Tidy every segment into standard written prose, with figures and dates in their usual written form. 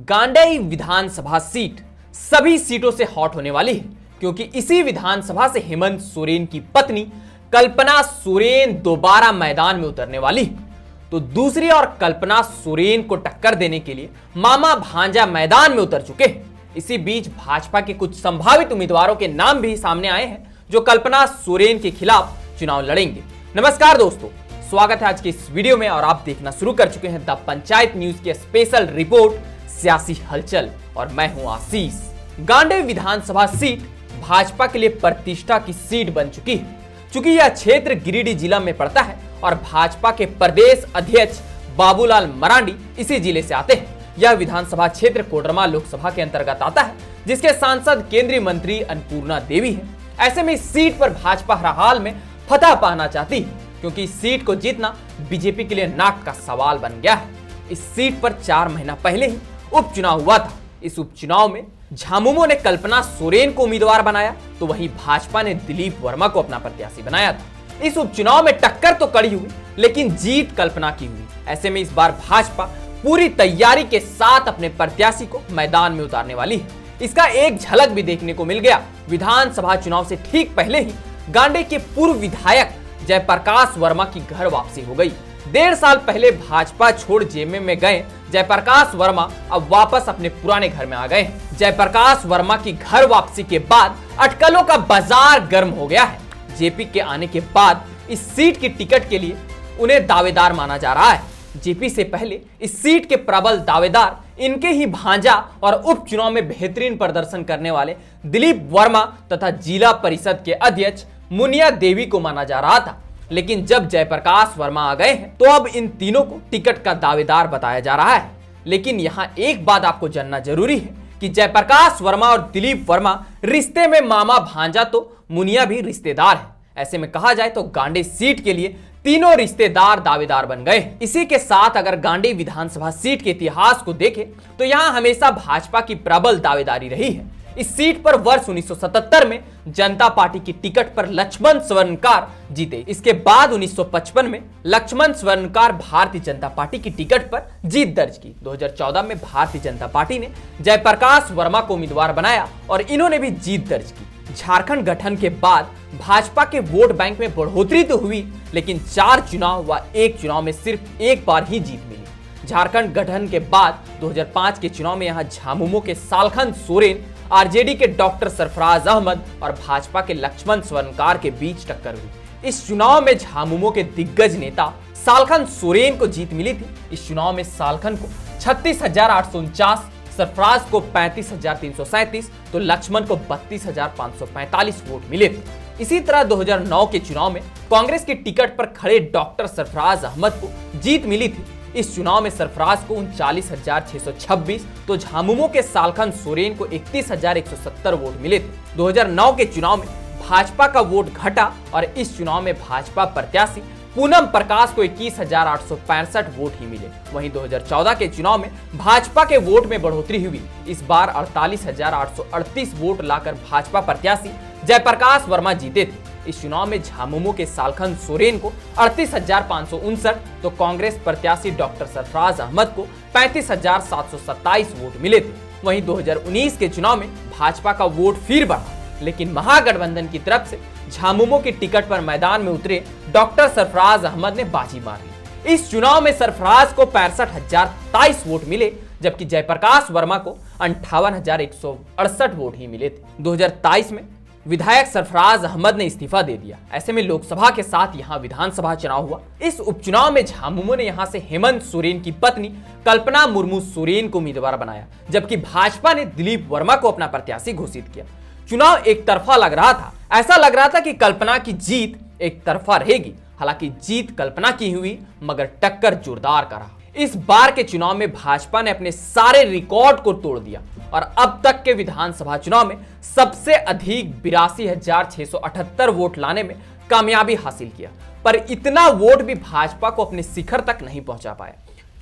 गांडेय विधानसभा seat सभी सीटों से हॉट होने वाली है, क्योंकि इसी विधानसभा से हेमंत सोरेन की पत्नी कल्पना सोरेन दोबारा मैदान में उतरने वाली है। तो दूसरी ओर कल्पना सोरेन को टक्कर देने के लिए मामा भांजा मैदान में उतर चुके हैं। इसी बीच भाजपा के कुछ संभावित उम्मीदवारों के नाम भी सामने आए हैं जो कल्पना सोरेन के खिलाफ चुनाव लड़ेंगे। नमस्कार दोस्तों, स्वागत है आज के इस वीडियो में और आप देखना शुरू कर चुके हैं द पंचायत न्यूज की स्पेशल रिपोर्ट सियासी हलचल और मैं हूं आशीष। गांडेय विधानसभा सीट भाजपा के लिए प्रतिष्ठा की सीट बन चुकी है। चूंकि यह क्षेत्र गिरिडीह जिला में पड़ता है और भाजपा के प्रदेश अध्यक्ष बाबूलाल मरांडी इसी जिले से आते हैं। यह विधानसभा क्षेत्र कोडरमा लोकसभा के अंतर्गत आता है, जिसके सांसद केंद्रीय मंत्री अन्नपूर्णा देवी है। ऐसे में इस सीट पर भाजपा हर हाल में फतह पाना चाहती है, क्योंकि इस सीट को जीतना बीजेपी के लिए नाक का सवाल बन गया है। इस सीट पर 4 महीना पहले ही उपचुनाव हुआ था। इस उपचुनाव में झामुमो ने कल्पना सोरेन को उम्मीदवार बनाया, तो वहीं भाजपा ने दिलीप वर्मा को अपना प्रत्याशी बनाया था। इस उपचुनाव में टक्कर तो कड़ी हुई, लेकिन जीत कल्पना की हुई। ऐसे में इस बार भाजपा पूरी तैयारी के साथ अपने प्रत्याशी को मैदान में उतारने वाली है। इसका एक झलक भी देखने को मिल गया। विधानसभा चुनाव से ठीक पहले ही गांडेय के पूर्व विधायक जयप्रकाश वर्मा की घर वापसी हो गई। 1.5 साल पहले भाजपा छोड़ जेएमएम में गए जयप्रकाश वर्मा अब वापस अपने पुराने घर में आ गए हैं। जयप्रकाश वर्मा की घर वापसी के बाद अटकलों का बाजार गर्म हो गया है। जेपी के आने के बाद इस सीट की टिकट के लिए उन्हें दावेदार माना जा रहा है। जेपी से पहले इस सीट के प्रबल दावेदार इनके ही भांजा और उपचुनाव में बेहतरीन प्रदर्शन करने वाले दिलीप वर्मा तथा जिला परिषद के अध्यक्ष मुनिया देवी को माना जा रहा था। लेकिन जब जयप्रकाश वर्मा आ गए हैं तो अब इन तीनों को टिकट का दावेदार बताया जा रहा है। लेकिन यहाँ एक बात आपको जानना जरूरी है कि जयप्रकाश वर्मा और दिलीप वर्मा रिश्ते में मामा भांजा, तो मुनिया भी रिश्तेदार है। ऐसे में कहा जाए तो गांडेय सीट के लिए तीनों रिश्तेदार दावेदार बन गए। इसी के साथ अगर गांडेय विधानसभा सीट के इतिहास को देखें तो यहाँ हमेशा भाजपा की प्रबल दावेदारी रही है। इस सीट पर वर्ष 1977 में जनता पार्टी की टिकट पर लक्ष्मण स्वर्णकार जीते। इसके बाद 1955 में लक्ष्मण स्वर्णकार भारतीय जनता पार्टी की टिकट पर जीत दर्ज की। 2014 में भारतीय जनता पार्टी ने जयप्रकाश वर्मा को उम्मीदवार बनाया और इन्होंने भी जीत दर्ज की। झारखंड गठन के बाद भाजपा के वोट बैंक में बढ़ोतरी तो हुई, लेकिन 4 चुनाव व 1 चुनाव में सिर्फ एक बार ही जीत मिली। झारखंड गठन के बाद 2005 के चुनाव में यहाँ झामुमो के सालखन सोरेन, आरजेडी के डॉक्टर सरफराज अहमद और भाजपा के लक्ष्मण स्वर्णकार के बीच टक्कर हुई। इस चुनाव में झामुमो के दिग्गज नेता सालखन सोरेन को जीत मिली थी। इस चुनाव में सालखन को 36,849, सरफराज को 35,337, तो लक्ष्मण को 32,545 वोट मिले थे। इसी तरह 2009 के चुनाव में कांग्रेस की टिकट पर खड़े डॉक्टर सरफराज अहमद को जीत मिली थी। इस चुनाव में सरफराज को 39,626, तो झामुमो के सालखन सोरेन को 31,170 वोट मिले थे। 2009 के चुनाव में भाजपा का वोट घटा और इस चुनाव में भाजपा प्रत्याशी पूनम प्रकाश को 21,865 वोट ही मिले। वहीं 2014 के चुनाव में भाजपा के वोट में बढ़ोतरी हुई। इस बार 48,838 वोट लाकर भाजपा प्रत्याशी जयप्रकाश वर्मा जीते थे। इस चुनाव में झामुमो के सालखन सोरेन को 38,559, तो कांग्रेस प्रत्याशी डॉक्टर सरफराज अहमद को 35,727 वोट मिले थे। वहीं 2019 के चुनाव में भाजपा का वोट फिर बढ़ा, लेकिन महागठबंधन की तरफ से झामुमो की टिकट पर मैदान में उतरे डॉक्टर सरफराज अहमद ने बाजी मार ली। इस चुनाव में सरफराज को 65,023 वोट मिले, जबकि जयप्रकाश वर्मा को 58,168 वोट ही मिले थे। 2023 में विधायक सरफराज अहमद ने इस्तीफा दे दिया। ऐसे में लोकसभा के साथ यहाँ विधानसभा चुनाव हुआ। इस उपचुनाव में झामुमो ने यहाँ से हेमंत सोरेन की पत्नी कल्पना मुर्मू सोरेन को उम्मीदवार बनाया, जबकि भाजपा ने दिलीप वर्मा को अपना प्रत्याशी घोषित किया। चुनाव एक तरफा लग रहा था। ऐसा लग रहा था कि कल्पना की जीत एक तरफा रहेगी। हालांकि जीत कल्पना की हुई, मगर टक्कर जोरदार का रहा। इस बार के चुनाव में भाजपा ने अपने सारे रिकॉर्ड को तोड़ दिया और अब तक के विधानसभा चुनाव में सबसे अधिक 82,678 वोट लाने में कामयाबी हासिल किया। पर इतना वोट भी भाजपा को अपने शिखर तक नहीं पहुंचा पाया,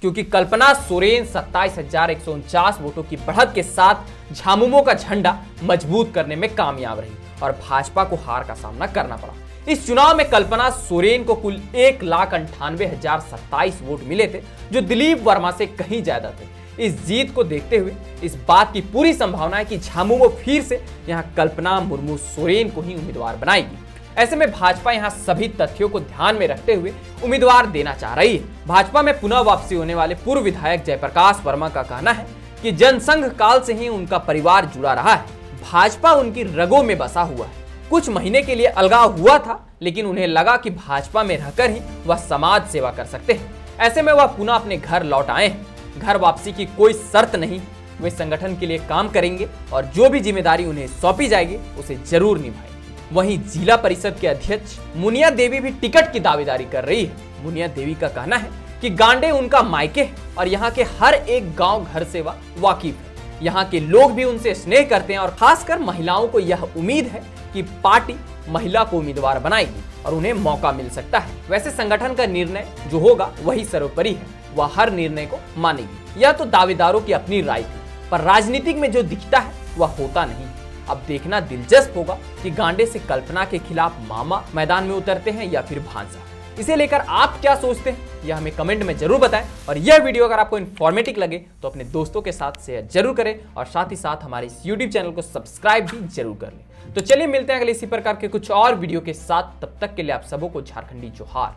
क्योंकि कल्पना सोरेन 27,149 वोटों की बढ़त के साथ झामुमो का झंडा मजबूत करने में कामयाब रही और भाजपा को हार का सामना करना पड़ा। इस चुनाव में कल्पना सोरेन को कुल 1,98,027 वोट मिले थे, जो दिलीप वर्मा से कहीं ज्यादा थे। इस जीत को देखते हुए इस बात की पूरी संभावना है कि झामुमो फिर से यहां कल्पना मुर्मू सोरेन को ही उम्मीदवार बनाएगी। ऐसे में भाजपा यहां सभी तथ्यों को ध्यान में रखते हुए उम्मीदवार देना चाह रही है। भाजपा में पुनः वापसी होने वाले पूर्व विधायक जयप्रकाश वर्मा का कहना है कि जनसंघ काल से ही उनका परिवार जुड़ा रहा है, भाजपा उनकी रगों में बसा हुआ है। कुछ महीने के लिए अलगाव हुआ था, लेकिन उन्हें लगा कि भाजपा में रहकर ही वह समाज सेवा कर सकते हैं। ऐसे में वह पुनः अपने घर लौट आए हैं। घर वापसी की कोई शर्त नहीं, वे संगठन के लिए काम करेंगे और जो भी जिम्मेदारी उन्हें सौंपी जाएगी उसे जरूर निभाएंगे। वहीं जिला परिषद के अध्यक्ष मुनिया देवी भी टिकट की दावेदारी कर रही है। मुनिया देवी का कहना है कि गांडे उनका मायके है और यहाँ के हर एक गांव घर से वह वाकिफ है। यहाँ के लोग भी उनसे स्नेह करते हैं और खासकर महिलाओं को यह उम्मीद है कि पार्टी महिला को उम्मीदवार बनाएगी और उन्हें मौका मिल सकता है। वैसे संगठन का निर्णय जो होगा वही सर्वोपरि है, वह हर निर्णय को मानेगी। यह तो दावेदारों की अपनी राय थी, पर राजनीतिक में जो दिखता है वह होता नहीं। अब देखना दिलचस्प होगा कि गांडे से कल्पना के खिलाफ मामा मैदान में उतरते हैं या फिर भांजा। इसे लेकर आप क्या सोचते हैं यह हमें कमेंट में जरूर बताएं और यह वीडियो अगर आपको इन्फॉर्मेटिव लगे तो अपने दोस्तों के साथ शेयर जरूर करें और साथ ही साथ हमारे इस YouTube चैनल को सब्सक्राइब भी जरूर कर लें। तो चलिए मिलते हैं अगले इसी प्रकार के कुछ और वीडियो के साथ, तब तक के लिए आप सबों को झारखंडी जोहार।